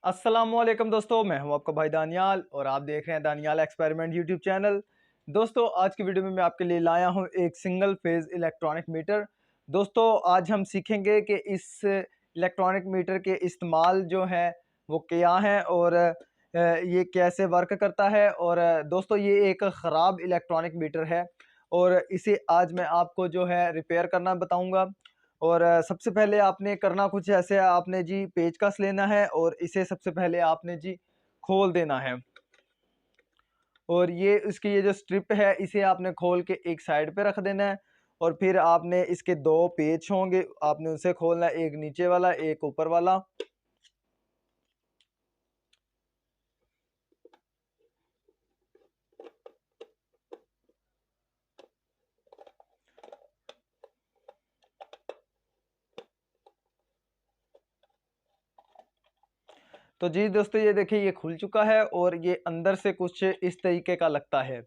अस्सलामुअलैकुम दोस्तों, मैं हूं आपका भाई दानियाल और आप देख रहे हैं दानियाल एक्सपेरिमेंट यूट्यूब चैनल। दोस्तों, आज की वीडियो में मैं आपके लिए लाया हूं एक सिंगल फेज़ इलेक्ट्रॉनिक मीटर। दोस्तों, आज हम सीखेंगे कि इस इलेक्ट्रॉनिक मीटर के इस्तेमाल जो है वो क्या है और ये कैसे वर्क करता है। और दोस्तों, ये एक ख़राब इलेक्ट्रॉनिक मीटर है और इसे आज मैं आपको जो है रिपेयर करना बताऊँगा। और सबसे पहले आपने करना कुछ ऐसे है, आपने जी पेचकस लेना है और इसे सबसे पहले आपने जी खोल देना है। और ये इसकी ये जो स्ट्रिप है इसे आपने खोल के एक साइड पे रख देना है। और फिर आपने इसके दो पेच होंगे, आपने उसे खोलना है, एक नीचे वाला एक ऊपर वाला। तो जी दोस्तों, ये देखिए ये खुल चुका है और ये अंदर से कुछ इस तरीके का लगता है।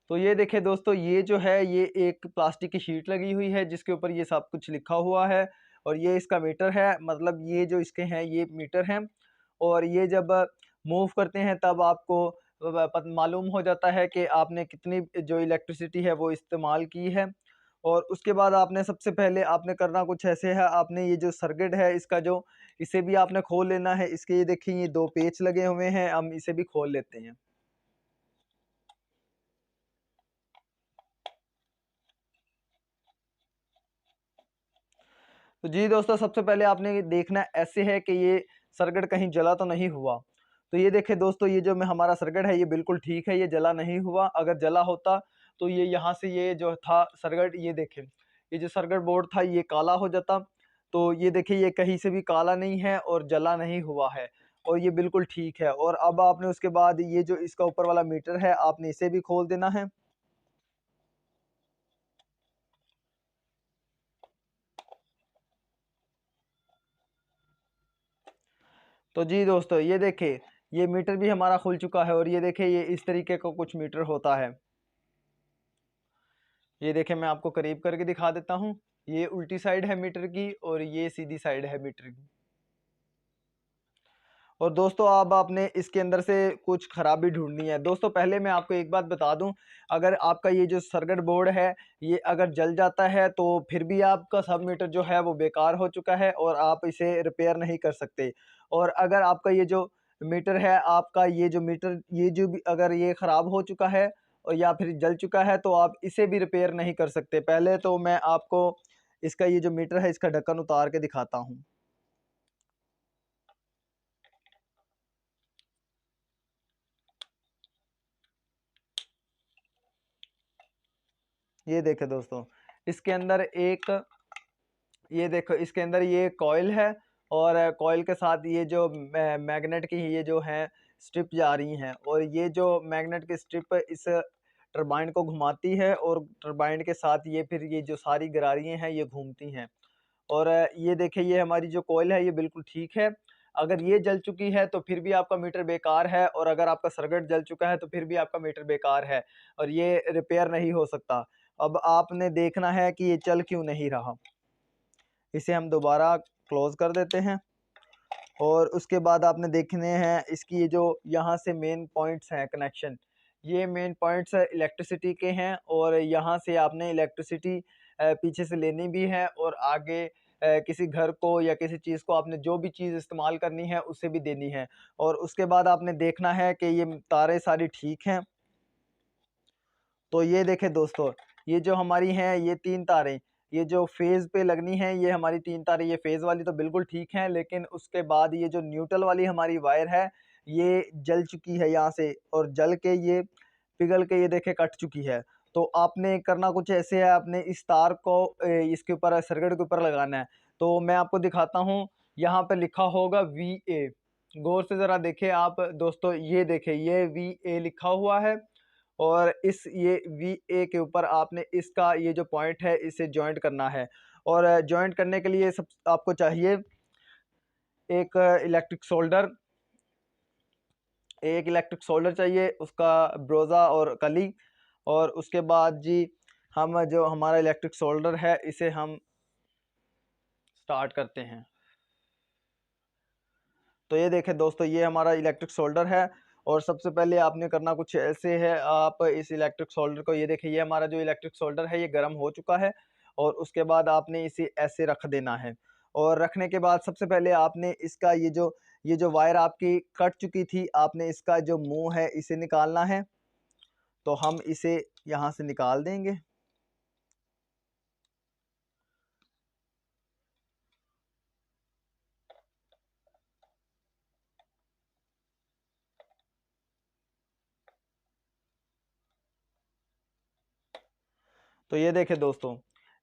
तो ये देखिए दोस्तों, ये जो है ये एक प्लास्टिक की शीट लगी हुई है जिसके ऊपर ये सब कुछ लिखा हुआ है। और ये इसका मीटर है, मतलब ये जो इसके हैं ये मीटर हैं। और ये जब मूव करते हैं तब आपको मालूम हो जाता है कि आपने कितनी जो इलेक्ट्रिसिटी है वो इस्तेमाल की है। और उसके बाद आपने सबसे पहले आपने करना कुछ ऐसे है, आपने ये जो सर्किट है इसका जो इसे भी आपने खोल लेना है। इसके ये देखिए ये दो पेच लगे हुए हैं, हम इसे भी खोल लेते हैं। तो जी दोस्तों, सबसे पहले आपने ये देखना ऐसे है कि ये सर्किट कहीं जला तो नहीं हुआ। तो ये देखिए दोस्तों, ये जो में हमारा सर्किट है ये बिल्कुल ठीक है, ये जला नहीं हुआ। अगर जला होता तो ये यहाँ से ये जो था सर्किट, ये देखें ये जो सर्किट बोर्ड था ये काला हो जाता। तो ये देखिए ये कहीं से भी काला नहीं है और जला नहीं हुआ है और ये बिल्कुल ठीक है। और अब आपने उसके बाद ये जो इसका ऊपर वाला मीटर है आपने इसे भी खोल देना है। तो जी दोस्तों, ये देखिए ये मीटर भी हमारा खुल चुका है और ये देखिए ये इस तरीके का कुछ मीटर होता है। ये देखिए मैं आपको करीब करके दिखा देता हूँ। ये उल्टी साइड है मीटर की और ये सीधी साइड है मीटर की। और दोस्तों, अब आपने इसके अंदर से कुछ खराबी ढूंढनी है। दोस्तों, पहले मैं आपको एक बात बता दूं, अगर आपका ये जो सर्किट बोर्ड है ये अगर जल जाता है तो फिर भी आपका सब मीटर जो है वो बेकार हो चुका है और आप इसे रिपेयर नहीं कर सकते। और अगर आपका ये जो मीटर है, आपका ये जो मीटर ये जो भी अगर ये ख़राब हो चुका है और या फिर जल चुका है तो आप इसे भी रिपेयर नहीं कर सकते। पहले तो मैं आपको इसका ये जो मीटर है इसका ढक्कन उतार के दिखाता हूँ। ये देखें दोस्तों, इसके अंदर एक ये देखो इसके अंदर ये कॉइल है और कॉइल के साथ ये जो मैग्नेट की ये जो है स्ट्रिप जा रही हैं। और ये जो मैग्नेट की स्ट्रिप इस टरबाइन को घुमाती है और टरबाइन के साथ ये फिर ये जो सारी गरारियाँ हैं ये घूमती हैं। और ये देखिए ये हमारी जो कॉइल है ये बिल्कुल ठीक है। अगर ये जल चुकी है तो फिर भी आपका मीटर बेकार है और अगर आपका सर्किट जल चुका है तो फिर भी आपका मीटर बेकार है और ये रिपेयर नहीं हो सकता। अब आपने देखना है कि ये चल क्यों नहीं रहा। इसे हम दोबारा क्लोज कर देते हैं और उसके बाद आपने देखने हैं इसकी ये जो यहाँ से मेन पॉइंट्स हैं कनेक्शन, ये मेन पॉइंट्स इलेक्ट्रिसिटी के हैं और यहाँ से आपने इलेक्ट्रिसिटी पीछे से लेनी भी है और आगे किसी घर को या किसी चीज़ को आपने जो भी चीज़ इस्तेमाल करनी है उसे भी देनी है। और उसके बाद आपने देखना है कि ये तारें सारी ठीक हैं। तो ये देखें दोस्तों, ये जो हमारी हैं ये 3 तारें, ये जो फ़ेज़ पे लगनी है ये हमारी 3 तारें, ये फ़ेज़ वाली तो बिल्कुल ठीक हैं। लेकिन उसके बाद ये जो न्यूट्रल वाली हमारी वायर है ये जल चुकी है यहाँ से और जल के ये पिघल के ये देखें कट चुकी है। तो आपने करना कुछ ऐसे है, आपने इस तार को इसके ऊपर सर्किट के ऊपर लगाना है। तो मैं आपको दिखाता हूँ, यहाँ पे लिखा होगा VA, गौर से ज़रा देखें आप दोस्तों, ये देखें ये VA लिखा हुआ है। और इस ये VA के ऊपर आपने इसका ये जो पॉइंट है इसे जॉइंट करना है। और जॉइंट करने के लिए सब आपको चाहिए एक इलेक्ट्रिक सोल्डर, एक इलेक्ट्रिक सोल्डर चाहिए, उसका ब्रोज़ा और कली। और उसके बाद जी हम जो हमारा इलेक्ट्रिक सोल्डर है इसे हम स्टार्ट करते हैं। तो ये देखें दोस्तों, ये हमारा इलेक्ट्रिक सोल्डर है। और सबसे पहले आपने करना कुछ ऐसे है, आप इस इलेक्ट्रिक सोल्डर को, ये देखिए ये हमारा जो इलेक्ट्रिक सोल्डर है ये गर्म हो चुका है। और उसके बाद आपने इसे ऐसे रख देना है। और रखने के बाद सबसे पहले आपने इसका ये जो वायर आपकी कट चुकी थी, आपने इसका जो मुंह है इसे निकालना है। तो हम इसे यहाँ से निकाल देंगे। तो ये देखें दोस्तों,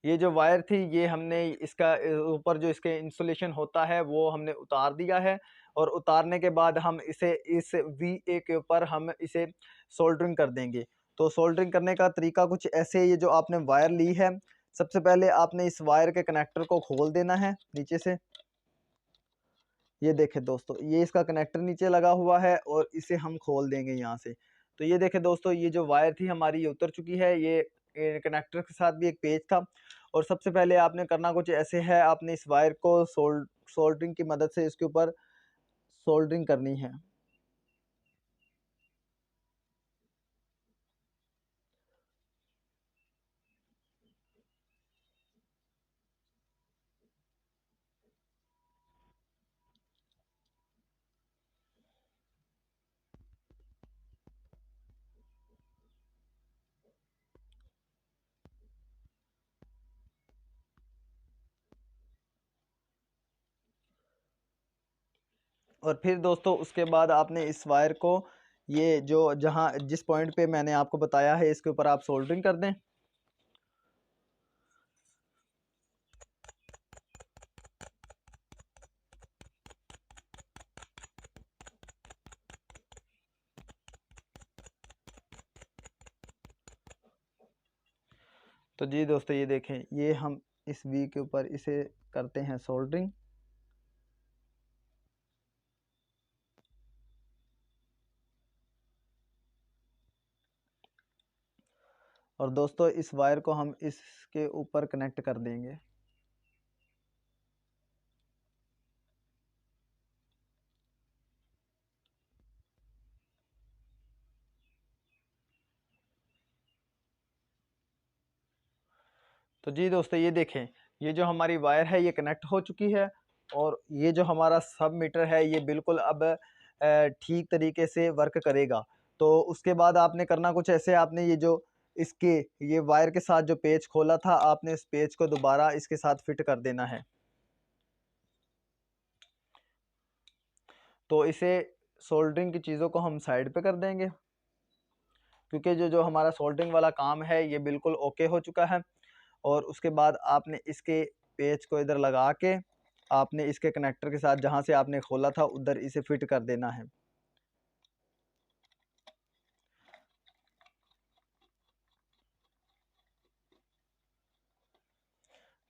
ये जो वायर थी ये हमने इसका ऊपर जो इसके इंसुलेशन होता है वो हमने उतार दिया है। और उतारने के बाद हम इसे इस वी के ऊपर हम इसे सोल्डरिंग कर देंगे। तो सोल्डरिंग करने का तरीका कुछ ऐसे, ये जो आपने वायर ली है, सबसे पहले आपने इस वायर के कनेक्टर को खोल देना है नीचे से। ये देखें दोस्तों, ये इसका कनेक्टर नीचे लगा हुआ है और इसे हम खोल देंगे यहाँ से। तो ये देखें दोस्तों, ये जो वायर थी हमारी ये उतर चुकी है। ये कनेक्टर के साथ भी एक पेज था। और सबसे पहले आपने करना कुछ ऐसे है, आपने इस वायर को सोल्डरिंग की मदद से इसके ऊपर सोल्डरिंग करनी है। और फिर दोस्तों उसके बाद आपने इस वायर को, ये जो जहाँ जिस पॉइंट पे मैंने आपको बताया है इसके ऊपर आप सोल्डरिंग कर दें। तो जी दोस्तों, ये देखें, ये हम इस वी के ऊपर इसे करते हैं सोल्डरिंग। और दोस्तों इस वायर को हम इसके ऊपर कनेक्ट कर देंगे। तो जी दोस्तों, ये देखें, ये जो हमारी वायर है ये कनेक्ट हो चुकी है। और ये जो हमारा सब मीटर है ये बिल्कुल अब ठीक तरीके से वर्क करेगा। तो उसके बाद आपने करना कुछ ऐसे, आपने ये जो इसके ये वायर के साथ जो पेच खोला था, आपने इस पेच को दोबारा इसके साथ फिट कर देना है। तो इसे सोल्डरिंग की चीज़ों को हम साइड पे कर देंगे, क्योंकि जो जो हमारा सोल्डरिंग वाला काम है ये बिल्कुल ओके हो चुका है। और उसके बाद आपने इसके पेच को इधर लगा के आपने इसके कनेक्टर के साथ जहाँ से आपने खोला था उधर इसे फिट कर देना है।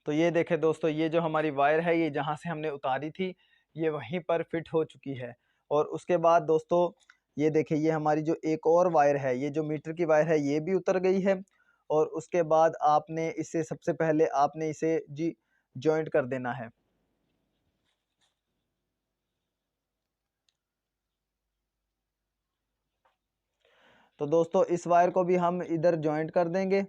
तो ये देखें दोस्तों, ये जो हमारी वायर है ये जहाँ से हमने उतारी थी ये वहीं पर फिट हो चुकी है। और उसके बाद दोस्तों ये देखें, ये हमारी जो एक और वायर है, ये जो मीटर की वायर है ये भी उतर गई है। और उसके बाद आपने इसे सबसे पहले आपने इसे जी जॉइंट कर देना है। तो दोस्तों इस वायर को भी हम इधर जॉइंट कर देंगे।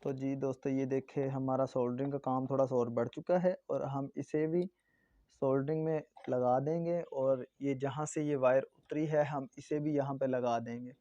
तो जी दोस्तों, ये देखें, हमारा सोल्डरिंग का काम थोड़ा सा और बढ़ चुका है और हम इसे भी सोल्डरिंग में लगा देंगे। और ये जहाँ से ये वायर उतरी है हम इसे भी यहाँ पे लगा देंगे।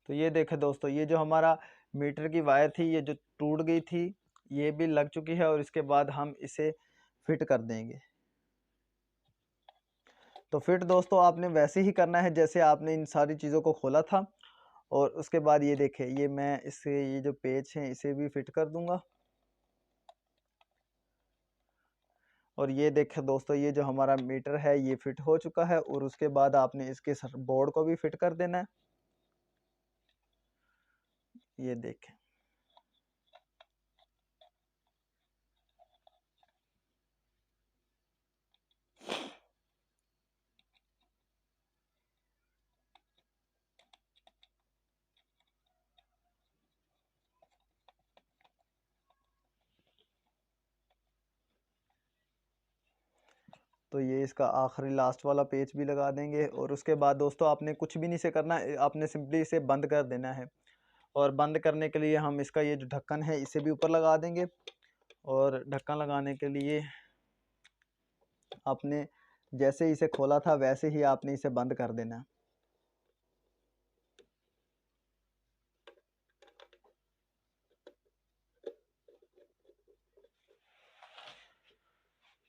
तो ये देखें दोस्तों, ये जो हमारा मीटर की वायर थी ये जो टूट गई थी ये भी लग चुकी है, और इसके बाद हम इसे फिट कर देंगे। तो फिट दोस्तों आपने वैसे ही करना है जैसे आपने इन सारी चीज़ों को खोला था। और उसके बाद ये देखें, ये मैं इससे ये जो पेच हैं इसे भी फिट कर दूंगा। और ये देखें दोस्तों, ये जो हमारा मीटर है ये फिट हो चुका है, और उसके बाद आपने इसके बोर्ड को भी फिट कर देना है। ये देखें, तो ये इसका आखिरी लास्ट वाला पेच भी लगा देंगे। और उसके बाद दोस्तों आपने कुछ भी नहीं से करना, आपने सिंपली इसे बंद कर देना है। और बंद करने के लिए हम इसका ये जो ढक्कन है इसे भी ऊपर लगा देंगे। और ढक्कन लगाने के लिए आपने जैसे इसे खोला था वैसे ही आपने इसे बंद कर देना है।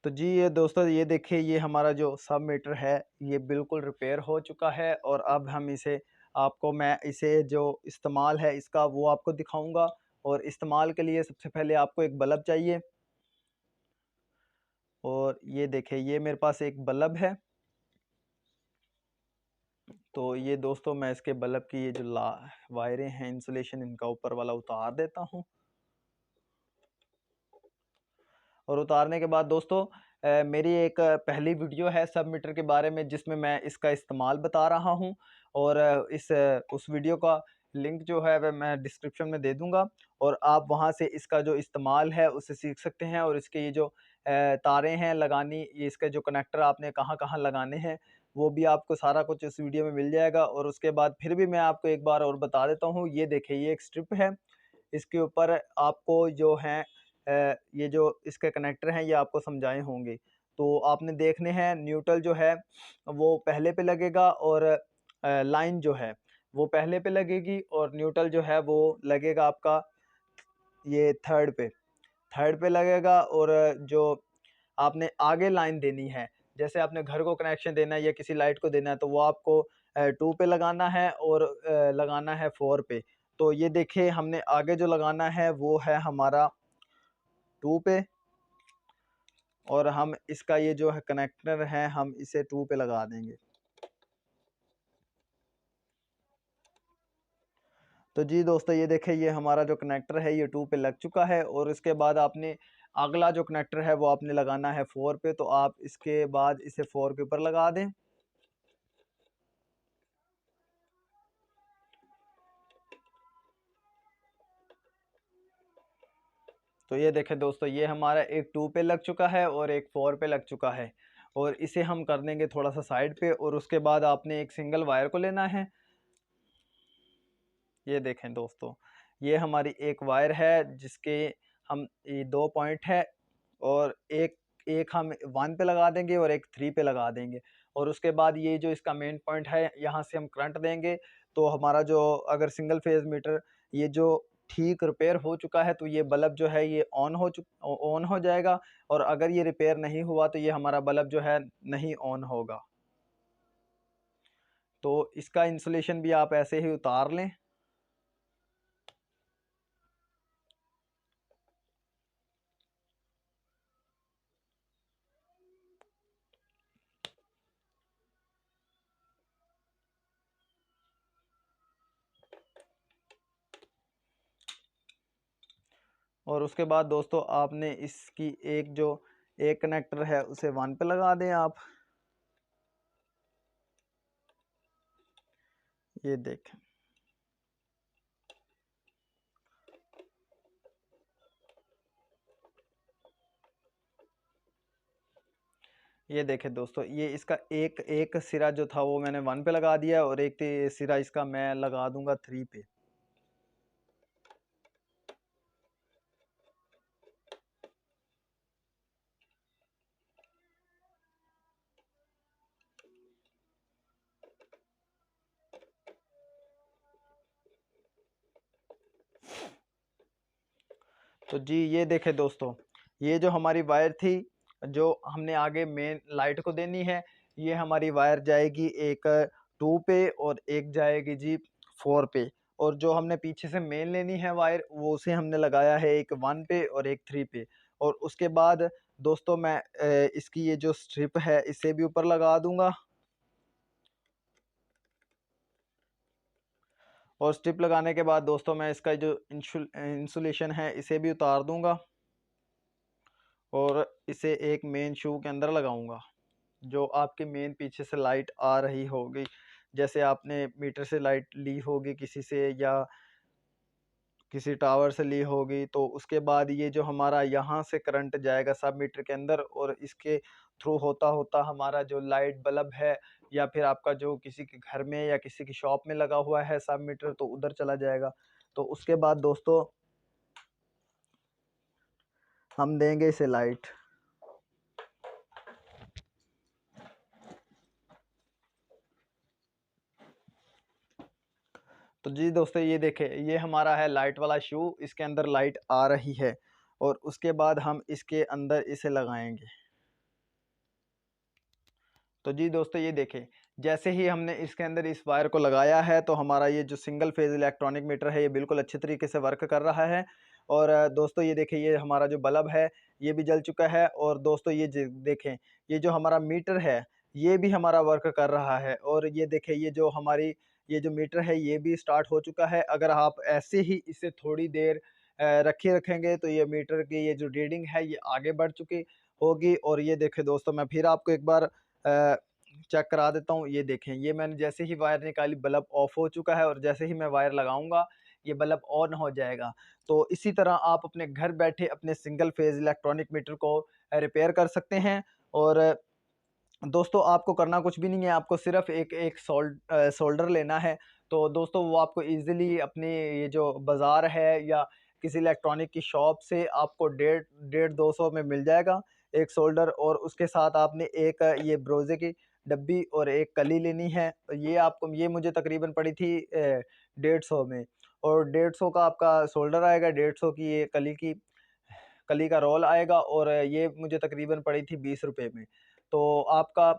तो जी ये दोस्तों, ये देखिए, ये हमारा जो सब मीटर है ये बिल्कुल रिपेयर हो चुका है। और अब हम इसे आपको, मैं इसे जो इस्तेमाल है इसका वो आपको दिखाऊंगा। और इस्तेमाल के लिए सबसे पहले आपको एक बल्ब चाहिए। और ये देखिए, ये मेरे पास एक बल्ब है। तो ये दोस्तों मैं इसके बल्ब की ये जो वायरें हैं, इंसुलेशन इनका ऊपर वाला उतार देता हूँ। और उतारने के बाद दोस्तों मेरी एक पहली वीडियो है सब मीटर के बारे में जिसमें मैं इसका इस्तेमाल बता रहा हूँ। और उस वीडियो का लिंक जो है वह मैं डिस्क्रिप्शन में दे दूंगा। और आप वहां से इसका जो इस्तेमाल है उसे सीख सकते हैं। और इसके ये जो तारें हैं लगानी, ये इसके जो कनेक्टर आपने कहाँ कहाँ लगाने हैं वो भी आपको सारा कुछ इस वीडियो में मिल जाएगा। और उसके बाद फिर भी मैं आपको एक बार और बता देता हूँ। ये देखिए, ये एक स्ट्रिप है, इसके ऊपर आपको जो है ये जो इसके कनेक्टर हैं ये आपको समझाए होंगे। तो आपने देखने हैं, न्यूट्रल जो है वो पहले पे लगेगा, और लाइन जो है वो पहले पे लगेगी, और न्यूट्रल जो है वो लगेगा आपका ये थर्ड पे लगेगा। और जो आपने आगे लाइन देनी है, जैसे आपने घर को कनेक्शन देना है या किसी लाइट को देना है, तो वो आपको 2 पे लगाना है, और लगाना है 4 पे। तो ये देखिए, हमने आगे जो लगाना है वो है हमारा 2 पे, और हम इसका ये जो है कनेक्टर है हम इसे 2 पे लगा देंगे। तो जी दोस्तों, ये देखें, ये हमारा जो कनेक्टर है ये 2 पे लग चुका है। और इसके बाद आपने अगला जो कनेक्टर है वो आपने लगाना है 4 पे। तो आप इसके बाद इसे 4 के ऊपर लगा दें। तो ये देखें दोस्तों, ये हमारा एक 2 पे लग चुका है और एक 4 पे लग चुका है। और इसे हम कर देंगे थोड़ा सा साइड पे। और उसके बाद आपने एक सिंगल वायर को लेना है। ये देखें दोस्तों, ये हमारी एक वायर है जिसके हम ये 2 पॉइंट है। और एक एक हम 1 पे लगा देंगे और एक 3 पे लगा देंगे। और उसके बाद ये जो इसका मेन पॉइंट है यहाँ से हम करंट देंगे। तो हमारा जो अगर सिंगल फेज मीटर ये जो ठीक रिपेयर हो चुका है तो ये बल्ब जो है ये ऑन हो जाएगा। और अगर ये रिपेयर नहीं हुआ तो ये हमारा बल्ब जो है नहीं ऑन होगा। तो इसका इंसुलेशन भी आप ऐसे ही उतार लें। और उसके बाद दोस्तों आपने इसकी एक जो एक कनेक्टर है उसे 1 पे लगा दें आप। ये देखें, ये देखें दोस्तों, ये इसका एक एक सिरा जो था वो मैंने 1 पे लगा दिया, और एक सिरा इसका मैं लगा दूंगा 3 पे। तो जी ये देखें दोस्तों, ये जो हमारी वायर थी जो हमने आगे मेन लाइट को देनी है, ये हमारी वायर जाएगी एक 2 पे और एक जाएगी जी 4 पे। और जो हमने पीछे से मेन लेनी है वायर, वो उसे हमने लगाया है एक 1 पे और एक 3 पे। और उसके बाद दोस्तों मैं इसकी ये जो स्ट्रिप है इसे भी ऊपर लगा दूंगा, और स्ट्रिप लगाने के बाद दोस्तों मैं इसका जो इंसुलेशन है इसे भी उतार दूंगा और इसे एक मेन शू के अंदर लगाऊंगा। जो आपकी मेन पीछे से लाइट आ रही होगी, जैसे आपने मीटर से लाइट ली होगी किसी से या किसी टावर से ली होगी, तो उसके बाद ये जो हमारा यहाँ से करंट जाएगा सब मीटर के अंदर, और इसके थ्रू होता होता हमारा जो लाइट बल्ब है या फिर आपका जो किसी के घर में या किसी की शॉप में लगा हुआ है सब मीटर, तो उधर चला जाएगा। तो उसके बाद दोस्तों हम देंगे इसे लाइट। तो जी दोस्तों ये देखें, ये हमारा है लाइट वाला शू, इसके अंदर लाइट आ रही है और उसके बाद हम इसके अंदर इसे लगाएंगे। तो जी दोस्तों ये देखें, जैसे ही हमने इसके अंदर इस वायर को लगाया है तो हमारा ये जो सिंगल फेज इलेक्ट्रॉनिक मीटर है ये बिल्कुल अच्छे तरीके से वर्क कर रहा है। और दोस्तों ये देखें, ये हमारा जो बल्ब है ये भी जल चुका है। और दोस्तों ये देखें, ये जो हमारा मीटर है ये भी हमारा वर्क कर रहा है। और ये देखें, ये जो हमारी ये जो मीटर है ये भी स्टार्ट हो चुका है। अगर आप ऐसे ही इसे थोड़ी देर रखेंगे तो ये मीटर की ये जो रीडिंग है ये आगे बढ़ चुकी होगी। और ये देखें दोस्तों, मैं फिर आपको एक बार चेक करा देता हूँ। ये देखें, ये मैंने जैसे ही वायर निकाली बल्ब ऑफ हो चुका है, और जैसे ही मैं वायर लगाऊंगा ये बल्ब ऑन हो जाएगा। तो इसी तरह आप अपने घर बैठे अपने सिंगल फेज इलेक्ट्रॉनिक मीटर को रिपेयर कर सकते हैं। और दोस्तों आपको करना कुछ भी नहीं है, आपको सिर्फ एक एक सोल्डर लेना है। तो दोस्तों वो आपको इजीली अपने ये जो बाज़ार है या किसी इलेक्ट्रॉनिक की शॉप से आपको 150 200 में मिल जाएगा एक सोल्डर। और उसके साथ आपने एक ये ब्रोजे की डब्बी और एक कली लेनी है। तो ये आपको, ये मुझे तकरीबन पड़ी थी 150 में। और 150 का आपका सोल्डर आएगा, 150 की ये कली का रोल आएगा, और ये मुझे तकरीबन पड़ी थी 20 रुपए में। तो आपका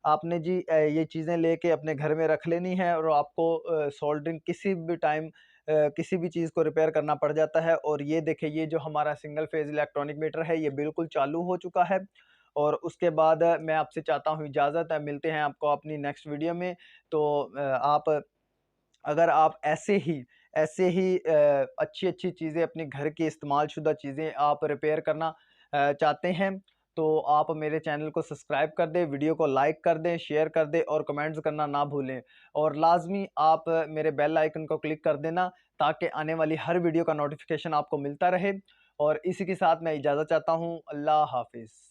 आपने जी ये चीज़ें लेके अपने घर में रख लेनी है। और आपको सोल्डरिंग किसी भी टाइम किसी भी चीज़ को रिपेयर करना पड़ जाता है। और ये देखिए, ये जो हमारा सिंगल फेज इलेक्ट्रॉनिक मीटर है ये बिल्कुल चालू हो चुका है। और उसके बाद मैं आपसे चाहता हूँ इजाज़त, मिलते हैं आपको अपनी नेक्स्ट वीडियो में। तो आप, अगर आप ऐसे ही अच्छी अच्छी चीज़ें अपने घर की इस्तेमाल शुदा चीज़ें आप रिपेयर करना चाहते हैं, तो आप मेरे चैनल को सब्सक्राइब कर दें, वीडियो को लाइक कर दें, शेयर कर दें और कमेंट्स करना ना भूलें। और लाजमी आप मेरे बेल आइकन को क्लिक कर देना, ताकि आने वाली हर वीडियो का नोटिफिकेशन आपको मिलता रहे। और इसी के साथ मैं इजाज़त चाहता हूँ। अल्लाह हाफिज़।